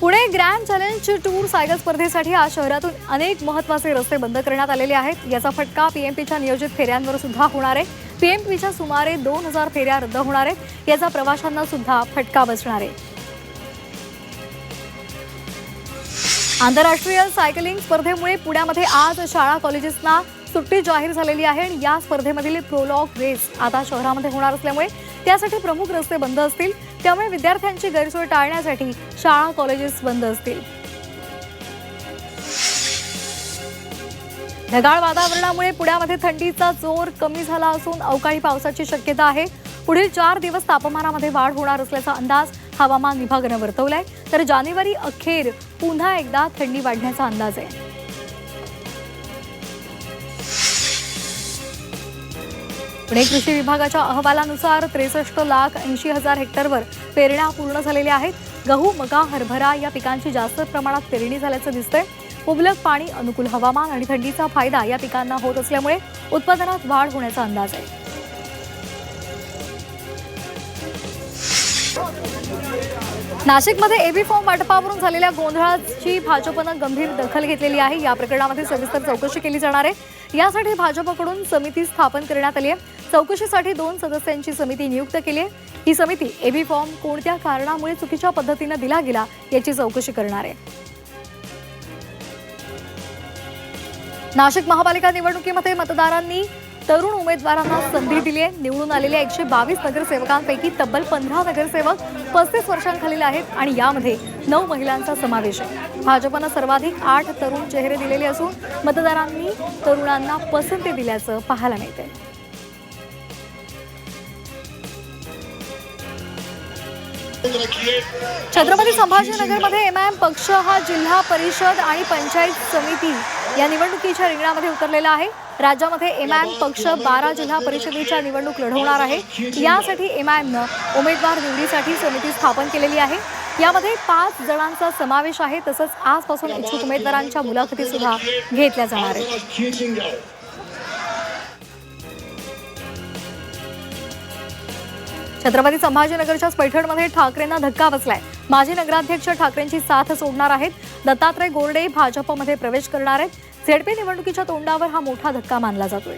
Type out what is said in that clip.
Pune grand challenge tour cycle स्पर्धेसाठी आज शहरातून अनेक महत्त्वाचे रस्ते बंद करण्यात आलेले आहेत। याचा फटका पीएमपीच्या नियोजित फेऱ्यांवर सुद्धा होणार आहे। पीएमपीच्या सुमारे 2000 फेऱ्या रद्द होणार आहेत। याचा प्रवाशांना सुद्धा फटका बसणार आहे। आंतरराष्ट्रीय सायकलिंग स्पर्धेमुळे पुण्यामध्ये आज शाळा कॉलेजेसना सुट्टी जाहीर झालेली आहे आणि या स्पर्धेमधील प्रोलॉग रेस आता शहरामध्ये होणार असल्यामुळे त्यासाठी प्रमुख रस्ते बंद असतील। त्यामुळे विद्यार्थ्यांची गैरसोय टाळण्यासाठी शाळा कॉलेजेस बंद असतील। ढगाळ वातावरणामुळे पुण्यामध्ये थंडीचा जोर कमी झाला असून अवकाळी पावसाची शक्यता आहे। पुढील 4 दिवस तापमानामध्ये वाढ होणार असल्याचा अंदाज हवामान विभागाने वर्तवलाय। तर जानेवारी अखेर पुन्हा एकदा थंडी वाढण्याचा अंदाज आहे। पुणे कृषी विभागाच्या अहवालानुसार 63,80,000 हेक्टरवर पेरण्या पूर्ण झालेल्या आहेत। गहू, मका, हरभरा या पिकांची जास्त प्रमाणात पेरणी झाल्याचं दिसतंय। मुबलक पाणी, अनुकूल हवामान आणि थंडीचा फायदा या पिकांना होत असल्यामुळे उत्पादनात वाढ होण्याचा अंदाज आहे। नाशिकमध्ये एबी फॉर्म वाटपावरून झालेल्या गोंधळाची भाजपनं गंभीर दखल घेतलेली आहे। या प्रकरणामध्ये सविस्तर चौकशी केली जाणार आहे। यासाठी भाजपकडून समिती स्थापन करण्यात आली आहे। चौकशीसाठी 2 सदस्यांची समिती नियुक्त केली आहे। ही समिती एबी फॉर्म कोणत्या कारणामुळे चुकीच्या पद्धतीने दिला गेला याची चौकशी करणार आहे। नाशिक महापालिका निवडणुकीमध्ये मतदारांनी तरुण उमेदवारांना संधी दिली आहे। निवडून आलेल्या 122 नगरसेवकांपैकी तब्बल 15 नगरसेवक 35 वर्षांखालील आहेत आणि यामध्ये 9 महिलांचा समावेश आहे। भाजपनं सर्वाधिक 8 तरुण चेहरे दिलेले असून मतदारांनी तरुणांना पसंती दिल्याचं पाहायला मिळते। छत्रपती संभाजीनगरमध्ये एमआयएम पक्ष हा जिल्हा परिषद आणि पंचायत समिती या निवडणुकीच्या रिंगणामध्ये उतरलेला आहे। राज्यामध्ये एमआयएम पक्ष 12 जिल्हा परिषदेच्या निवडणूक लढवणार आहे। यासाठी एमआयएमनं उमेदवार निवडीसाठी समिती स्थापन केलेली आहे। यामध्ये 5 जणांचा समावेश आहे। तसंच आजपासून इच्छुक उमेदवारांच्या मुलाखती सुद्धा घेतल्या जाणार आहेत। छत्रपती संभाजीनगरच्या पैठणमध्ये ठाकरेंना धक्का बसलाय। माजी नगराध्यक्ष ठाकरेंची साथ सोडणार आहेत। दत्तात्रय गोरडे भाजपमध्ये प्रवेश करणार आहेत। झेडपी निवडणुकीच्या तोंडावर हा मोठा धक्का मानला जातोय।